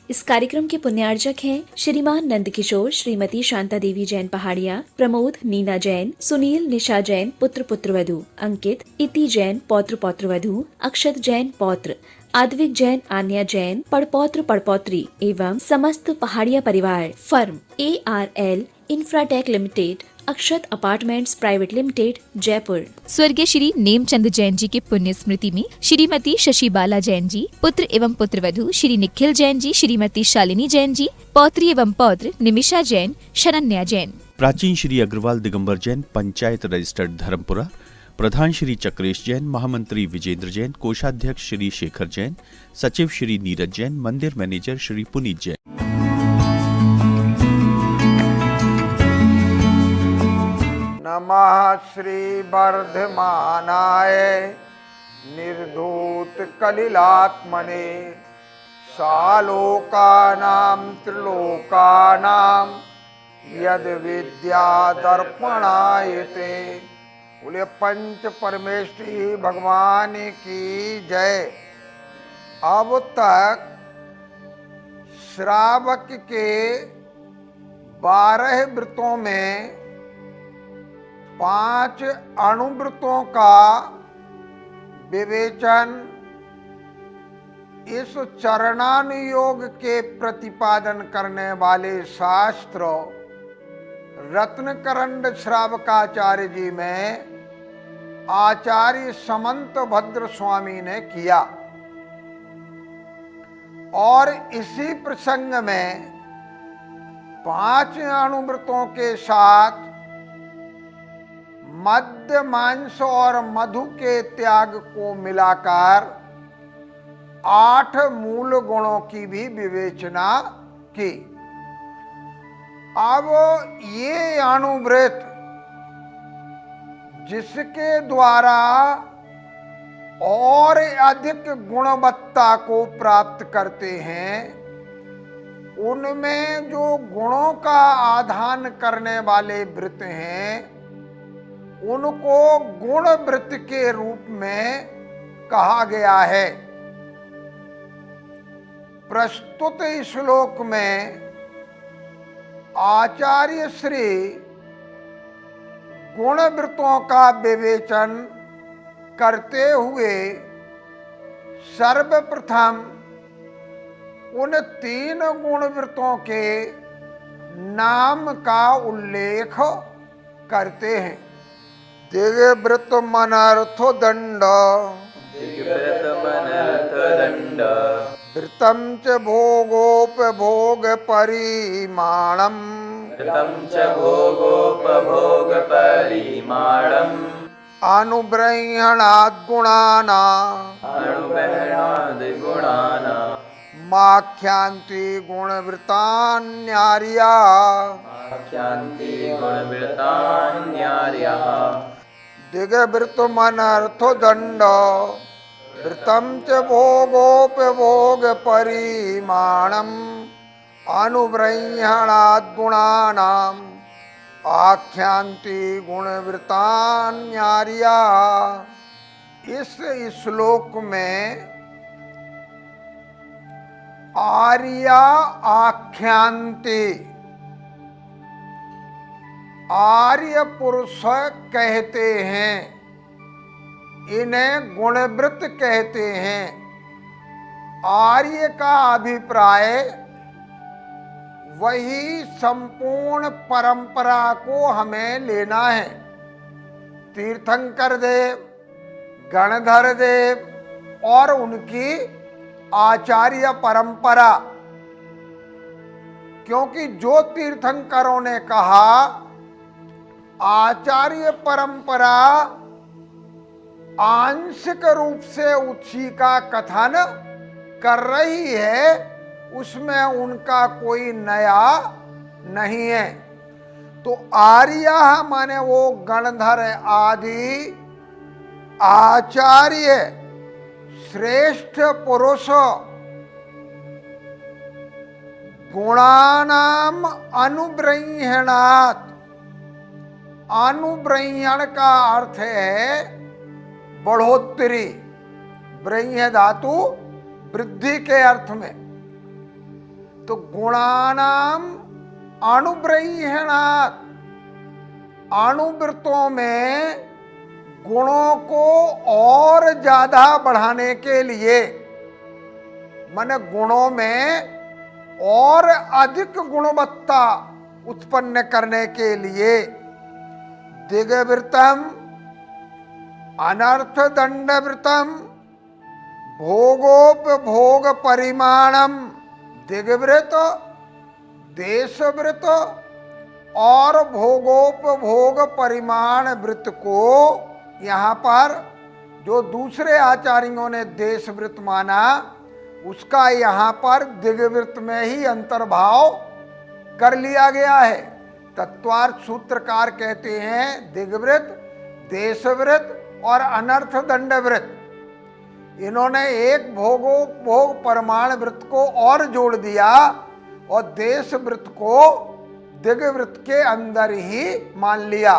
इस कार्यक्रम के पुण्यार्जक हैं श्रीमान नंदकिशोर, श्रीमती शांता देवी जैन पहाड़िया, प्रमोद नीना जैन, सुनील निशा जैन पुत्र पुत्रवधू, अंकित इति जैन पौत्र पौत्रवधू, अक्षत जैन पौत्र, आद्विक जैन आन्या जैन पड़पौत्र पड़पौत्री एवं समस्त पहाड़िया परिवार। फर्म ARL इंफ्राटेक लिमिटेड, अक्षत अपार्टमेंट्स प्राइवेट लिमिटेड, जयपुर। स्वर्गीय श्री नेमचंद जैन जी के पुण्य स्मृति में श्रीमती शशिबाला जैन जी, पुत्र एवं पुत्रवधू श्री निखिल जैन जी, श्रीमती शालिनी जैन जी, पौत्री एवं पौत्र निमिषा जैन, शरण्या जैन। प्राचीन श्री अग्रवाल दिगंबर जैन, पंचायत रजिस्टर्ड धर्मपुरा। प्रधान श्री चक्रेश जैन, महामंत्री विजेंद्र जैन, कोषाध्यक्ष श्री शेखर जैन, सचिव श्री नीरज जैन, मंदिर मैनेजर श्री पुनीत जैन। नमः श्री वर्धमानाय निर्धूत कलिलात्मने सालोकानां त्रिलोकानां यद विद्या दर्पणायते। बोले पंच परमेष्ठी भगवान की जय। अब तक श्रावक के 12 व्रतों में 5 अणुव्रतों का विवेचन इस चरणानुयोग के प्रतिपादन करने वाले शास्त्र रत्नकरंड श्रावकाचार्य जी में आचार्य समंत भद्र स्वामी ने किया। और इसी प्रसंग में 5 अणुव्रतों के साथ मद्य, मांस और मधु के त्याग को मिलाकर 8 मूल गुणों की भी विवेचना की। अब ये अणुव्रत जिसके द्वारा और अधिक गुणवत्ता को प्राप्त करते हैं, उनमें जो गुणों का आधान करने वाले व्रत हैं उनको गुण व्रत के रूप में कहा गया है। प्रस्तुत श्लोक में आचार्य श्री गुण व्रतों का विवेचन करते हुए सर्वप्रथम उन 3 गुण व्रतों के नाम का उल्लेख करते हैं। दिव्यव्रत मनर्थो दंड, व्रतम च भोगोपभोग परिमाणम, अनुब्रह्मणाद् गुणाना माख्यांति गुणवृतान्यार्या, दिग्वृत मनर्थो दंड, व्रतम च भोगोपभोग परिमाणम, अनुब्रह्मणाद् गुणानाम् आख्यांति गुणवृतान्यार्या। इस श्लोक में आर्या आख्यांति, आर्य पुरुष कहते हैं, इन्हें गुणव्रत कहते हैं। आर्य का अभिप्राय वही संपूर्ण परंपरा को हमें लेना है। तीर्थंकर देव, गणधर देव और उनकी आचार्य परंपरा, क्योंकि जो तीर्थंकरों ने कहा आचार्य परंपरा आंशिक रूप से उसी का कथन कर रही है, उसमें उनका कोई नया नहीं है। तो आर्य माने वो गणधर आदि आचार्य श्रेष्ठ पुरुष गुणानाम अनुब्रह्मणात्, अनुब्रह्मण का अर्थ है बढ़ोतरी, ब्रह्म धातु वृद्धि के अर्थ में। तो गुणानाम अनुव्रहीणात्, अनुवृत्तों में गुणों को और ज्यादा बढ़ाने के लिए, माने गुणों में और अधिक गुणवत्ता उत्पन्न करने के लिए दिग्वृतम अनर्थ दंडवृतम भोगोपभोग परिमाणम, दिग्वृत, देशवृत और भोगोपभोग परिमाण वृत्त को यहाँ पर जो दूसरे आचार्यों ने देशवृत्त माना, उसका यहाँ पर दिग्वृत्त में ही अंतर्भाव कर लिया गया है। तत्वार्थ सूत्रकार कहते हैं दिग्वृत्त, देशवृत्त और अनर्थ दंडवृत्त। इन्होंने एक भोगोपभोग परिमाण वृत्त को और जोड़ दिया और देशवृत्त को दिग्वृत्त के अंदर ही मान लिया।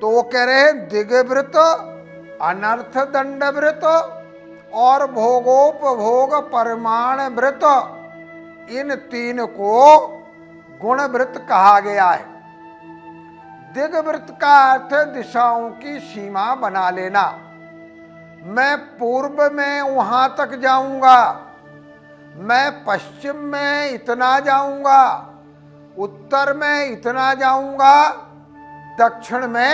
तो वो कह रहे हैं दिग्वृत्त, अनर्थ दंडवृत्त और भोगोपभोग परिमाण वृत्त, इन तीन को गुणवृत्त कहा गया है। दिग्वृत्त का अर्थ दिशाओं की सीमा बना लेना। मैं पूर्व में वहां तक जाऊंगा, मैं पश्चिम में इतना जाऊंगा, उत्तर में इतना जाऊंगा, दक्षिण में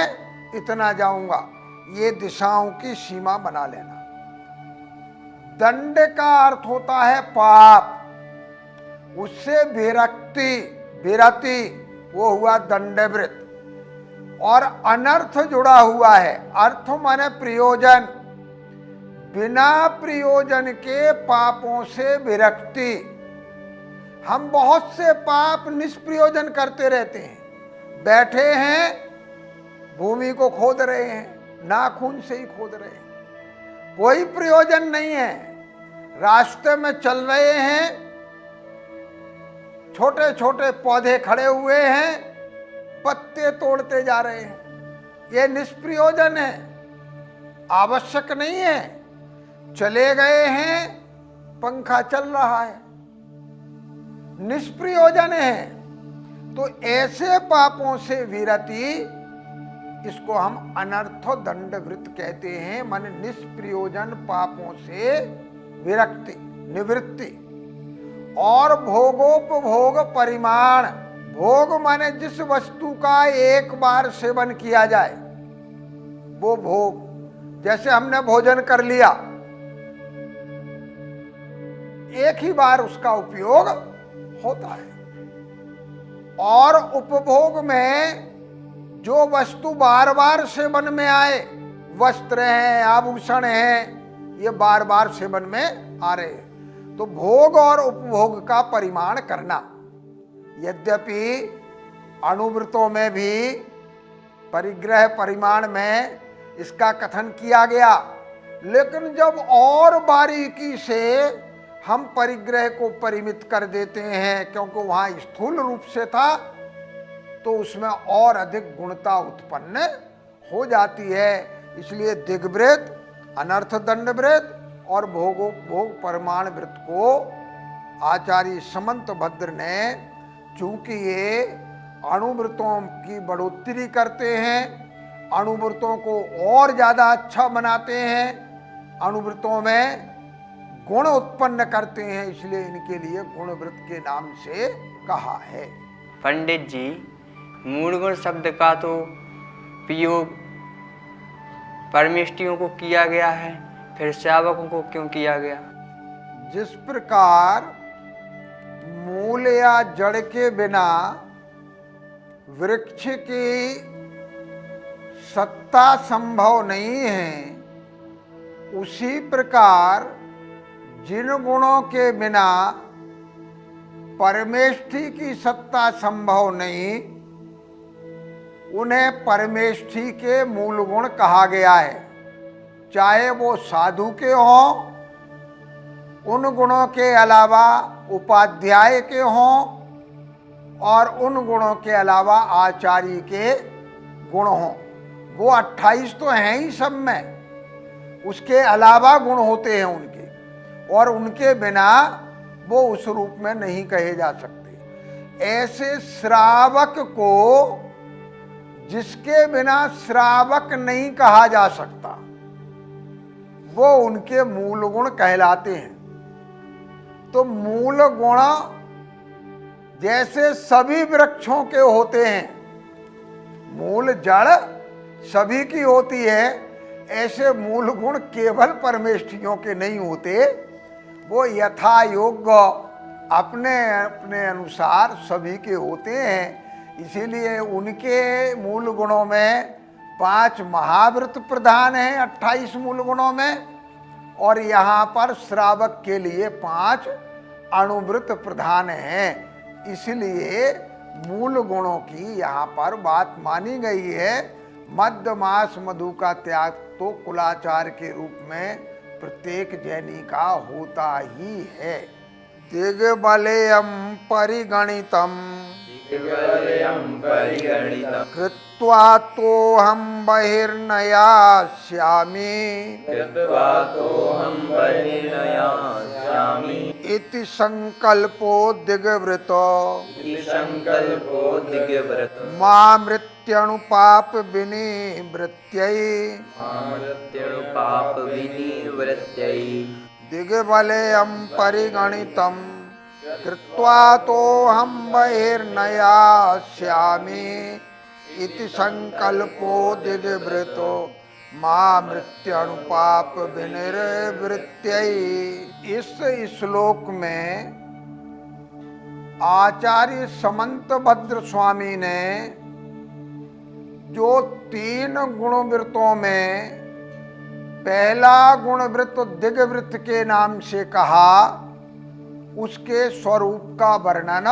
इतना जाऊंगा, ये दिशाओं की सीमा बना लेना। दंड का अर्थ होता है पाप, उससे विरति, वो हुआ दंडवृत्त। और अनर्थ जुड़ा हुआ है, अर्थ माने प्रयोजन, बिना प्रयोजन के पापों से विरक्ति। हम बहुत से पाप निष्प्रयोजन करते रहते हैं, बैठे हैं भूमि को खोद रहे हैं, नाखून से ही खोद रहे हैं, कोई प्रयोजन नहीं है। रास्ते में चल रहे हैं, छोटे छोटे पौधे खड़े हुए हैं, पत्ते तोड़ते जा रहे हैं, ये निष्प्रयोजन है, आवश्यक नहीं है। चले गए हैं, पंखा चल रहा है, निष्प्रयोजन है। तो ऐसे पापों से विरति, इसको हम अनर्थ दंडवृत्त कहते हैं, माने निष्प्रयोजन पापों से विरक्ति, निवृत्ति। और भोगोपभोग परिमाण, भोग माने जिस वस्तु का एक बार सेवन किया जाए वो भोग। जैसे हमने भोजन कर लिया, एक ही बार उसका उपयोग होता है। और उपभोग में जो वस्तु बार बार सेवन में आए, वस्त्र हैं, आभूषण हैं, ये बार बार सेवन में आ रहे हैं। तो भोग और उपभोग का परिमाण करना। यद्यपि अणुवृत्तों में भी परिग्रह परिमाण में इसका कथन किया गया, लेकिन जब और बारीकी से हम परिग्रह को परिमित कर देते हैं, क्योंकि वहां स्थूल रूप से था, तो उसमें और अधिक गुणता उत्पन्न हो जाती है। इसलिए दिग्वृत्त, अनर्थ दंडवृत्त और भोगोपभोग परिमाण वृत्त को आचार्य समंत भद्र ने, चूंकि ये अणुवृत्तों की बढ़ोतरी करते हैं, अणुवृत्तों को और ज्यादा अच्छा बनाते हैं, अणुवृत्तों में गुण उत्पन्न करते हैं, इसलिए इनके लिए गुणवृत्त के नाम से कहा है। पंडित जी, मूल गुण शब्द का तो प्रयोग परमेष्टियों को किया गया है, फिर श्रावकों को क्यों किया गया? जिस प्रकार मूल या जड़ के बिना वृक्ष की सत्ता संभव नहीं है, उसी प्रकार जिन गुणों के बिना परमेष्ठि की सत्ता संभव नहीं, उन्हें परमेष्ठि के मूल गुण कहा गया है। चाहे वो साधु के हों, उन गुणों के अलावा उपाध्याय के हों, और उन गुणों के अलावा आचार्य के गुण हों। वो 28 तो हैं ही सब में, उसके अलावा गुण होते हैं उनके, और उनके बिना वो उस रूप में नहीं कहे जा सकते। ऐसे श्रावक को जिसके बिना श्रावक नहीं कहा जा सकता, वो उनके मूल गुण कहलाते हैं। तो मूल गुण जैसे सभी वृक्षों के होते हैं, मूल जड़ सभी की होती है, ऐसे मूल गुण केवल परमेष्ठियों के नहीं होते, वो यथा योग्य अपने अपने अनुसार सभी के होते हैं। इसीलिए उनके मूल गुणों में 5 महाव्रत प्रधान हैं 28 मूल गुणों में, और यहाँ पर श्रावक के लिए 5 अणुव्रत प्रधान हैं। इसलिए मूल गुणों की यहाँ पर बात मानी गई है। मध्य मास मधु का त्याग तो कुलाचार के रूप में प्रत्येक जैनी का होता ही है। दिग्बलेयं परिगणितम् कृत्वा तोऽहं बहिर्नयास्यामि इति संकल्पो दिग्वृतो मामृत्यणुपाप विनिवृत्त्यै दिग्बलेयं परिगणितम् कृत्वा तोऽहं बहिर्नयास्यामि इति संकल्पो दिग्वृतो मामृत्यणुपाप विनिवृत्त्यै। इस श्लोक में आचार्य समंतभद्र स्वामी ने जो 3 गुणवृत्तों में पहला गुणवृत्त दिग्वृत्त के नाम से कहा, उसके स्वरूप का वर्णन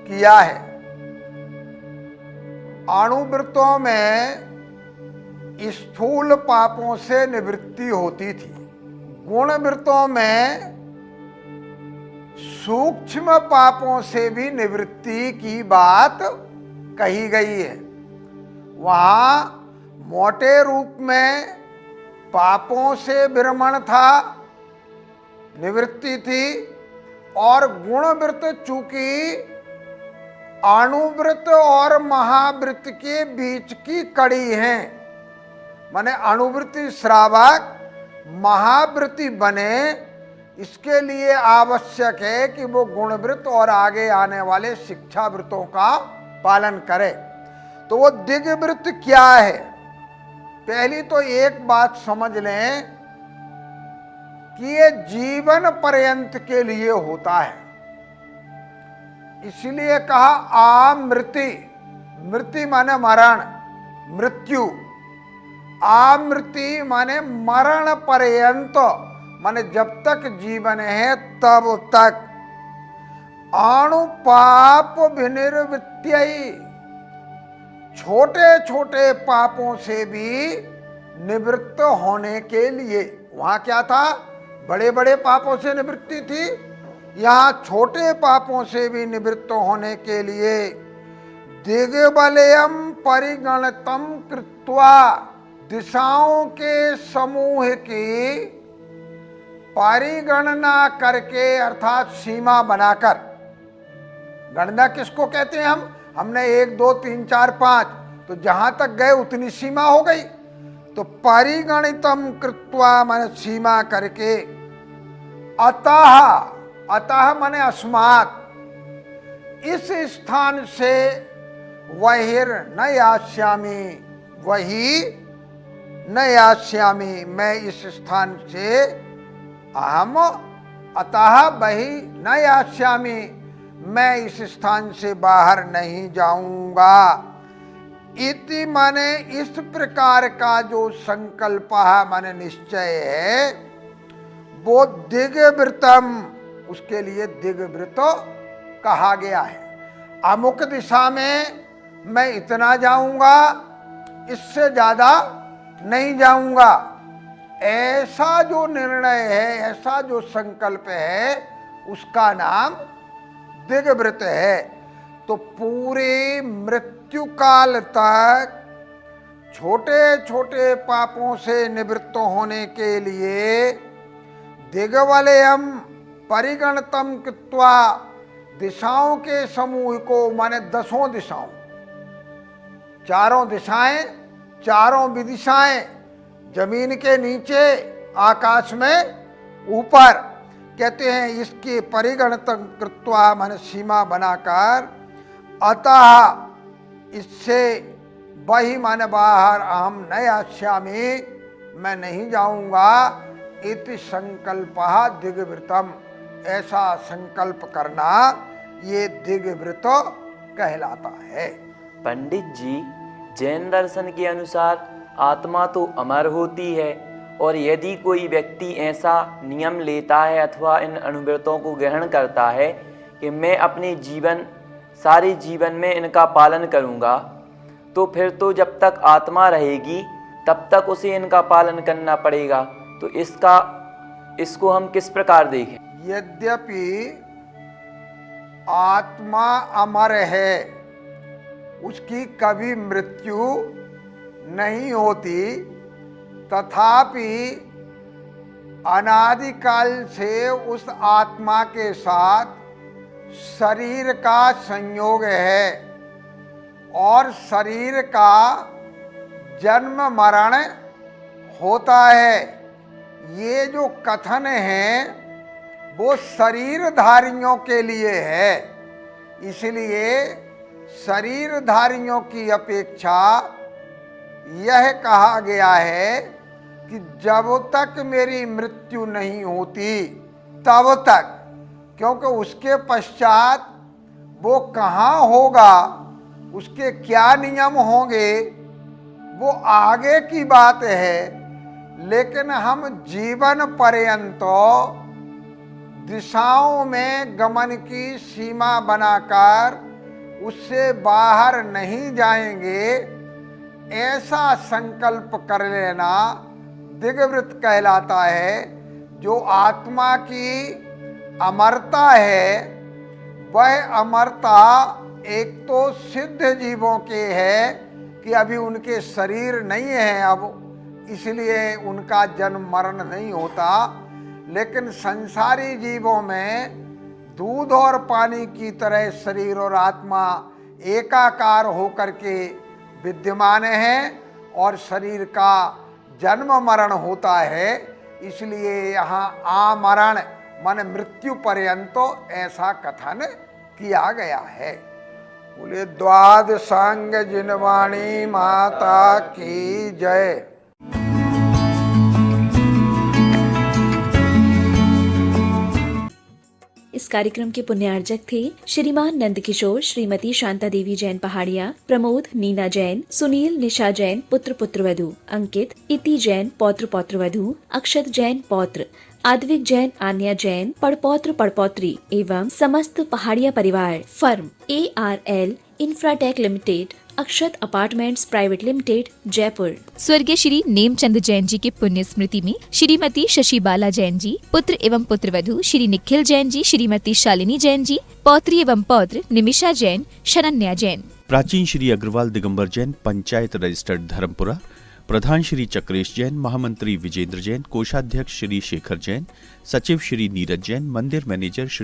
किया है। अणुवृत्तों में स्थूल पापों से निवृत्ति होती थी, गुणवृत्तों में सूक्ष्म पापों से भी निवृत्ति की बात कही गई है। वहां मोटे रूप में पापों से विरमण था, निवृत्ति थी, और गुणवृत्त चूंकि अणुवृत्त और महावृत्त के बीच की कड़ी है, माने अणुवृत्ति श्रावक महावृत्ति बने, इसके लिए आवश्यक है कि वो गुणवृत्त और आगे आने वाले शिक्षावृत्तों का पालन करे। तो वो दिग्वृत्त क्या है? पहली तो एक बात समझ लें कि ये जीवन पर्यंत के लिए होता है। इसलिए कहा आमृति, मृति माने मरण, मृत्यु, आमृति माने मरण पर्यंत, माने जब तक जीवन है तब तक। अणुपाप विनिवृत्त्यै, छोटे छोटे पापों से भी निवृत्त होने के लिए। वहां क्या था? बड़े बड़े पापों से निवृत्ति थी, यहाँ छोटे पापों से भी निवृत्त होने के लिए दिग्बलेयं परिगणितम् कृत्वा, दिशाओं के समूह की परिगणना करके, अर्थात सीमा बनाकर। गणना किसको कहते हैं? हमने 1 2 3 4 5, तो जहां तक गए उतनी सीमा हो गई। तो परिगणितम् कृत्वा माने सीमा करके, अतः, अतः माने अस्मात्, इस स्थान से वहिर्न यास्यामि, वही न यास्यामि, मैं इस स्थान से, अहम अतः वही न यास्यामि, मैं इस स्थान से बाहर नहीं जाऊंगा। इति माने इस प्रकार का जो संकल्प है, माने निश्चय है, वो दिग्वृतम, उसके लिए दिग्वृत कहा गया है। अमुक दिशा में मैं इतना जाऊंगा, इससे ज्यादा नहीं जाऊंगा, ऐसा जो निर्णय है, ऐसा जो संकल्प है, उसका नाम दिग्वृत है। तो पूरे मृत्यु काल तक छोटे छोटे पापों से निवृत्त होने के लिए दिग्वलयम परिगणतम कृत्वा, दिशाओं के समूह को, माने 10 दिशाओं, चारों दिशाएं, चारों विदिशाएं, जमीन के नीचे, आकाश में ऊपर, कहते हैं इसके परिगणतम कृत्वा माने सीमा बनाकर, अतः इससे बहि माने बाहर, अहम न आस्यामि, मैं नहीं जाऊंगा, इति संकल्पः दिग्वृतम, ऐसा संकल्प करना ये दिग्वृत कहलाता है। पंडित जी, जैन दर्शन के अनुसार आत्मा तो अमर होती है, और यदि कोई व्यक्ति ऐसा नियम लेता है अथवा इन अनुव्रतों को ग्रहण करता है कि मैं अपने सारे जीवन में इनका पालन करूंगा, तो फिर तो जब तक आत्मा रहेगी तब तक उसे इनका पालन करना पड़ेगा। तो इसको हम किस प्रकार देखें? यद्यपि आत्मा अमर है, उसकी कभी मृत्यु नहीं होती, तथापि अनादिकाल से उस आत्मा के साथ शरीर का संयोग है, और शरीर का जन्म मरण होता है। ये जो कथन है वो शरीरधारियों के लिए है, इसलिए शरीरधारियों की अपेक्षा यह कहा गया है कि जब तक मेरी मृत्यु नहीं होती तब तक, क्योंकि उसके पश्चात वो कहाँ होगा, उसके क्या नियम होंगे, वो आगे की बात है। लेकिन हम जीवन पर्यंत दिशाओं में गमन की सीमा बनाकर उससे बाहर नहीं जाएंगे, ऐसा संकल्प कर लेना दिग्वृत कहलाता है। जो आत्मा की अमरता है, वह अमरता एक तो सिद्ध जीवों के है कि अभी उनके शरीर नहीं है अब, इसलिए उनका जन्म मरण नहीं होता। लेकिन संसारी जीवों में दूध और पानी की तरह शरीर और आत्मा एकाकार होकर के विद्यमान है, और शरीर का जन्म मरण होता है। इसलिए यहाँ आमरण माने मृत्यु पर्यंत ऐसा कथन किया गया है। बोले द्वादशांग जिनवाणी माता की जय। इस कार्यक्रम के पुण्यार्जक थे श्रीमान नंदकिशोर, श्रीमती शांता देवी जैन पहाड़िया, प्रमोद नीना जैन, सुनील निशा जैन पुत्र पुत्रवधू, अंकित इति जैन पौत्र पौत्रवधू, अक्षत जैन पौत्र, आद्विक जैन आन्या जैन पड़पौत्र पड़पौत्री एवं समस्त पहाड़िया परिवार। फर्म ARL इंफ्राटेक लिमिटेड, अक्षत अपार्टमेंट्स प्राइवेट लिमिटेड, जयपुर। स्वर्गीय श्री नेमचंद जैन जी के पुण्य स्मृति में श्रीमती शशिबाला जैन जी, पुत्र एवं पुत्रवधू श्री निखिल जैन जी, श्रीमती शालिनी जैन जी, पौत्री एवं पौत्र निमिषा जैन, शरण्या जैन। प्राचीन श्री अग्रवाल दिगंबर जैन पंचायत रजिस्टर्ड धर्मपुरा, प्रधान श्री चक्रेश जैन, महामंत्री विजेंद्र जैन, कोषाध्यक्ष श्री शेखर जैन, सचिव श्री नीरज जैन, मंदिर मैनेजर श्री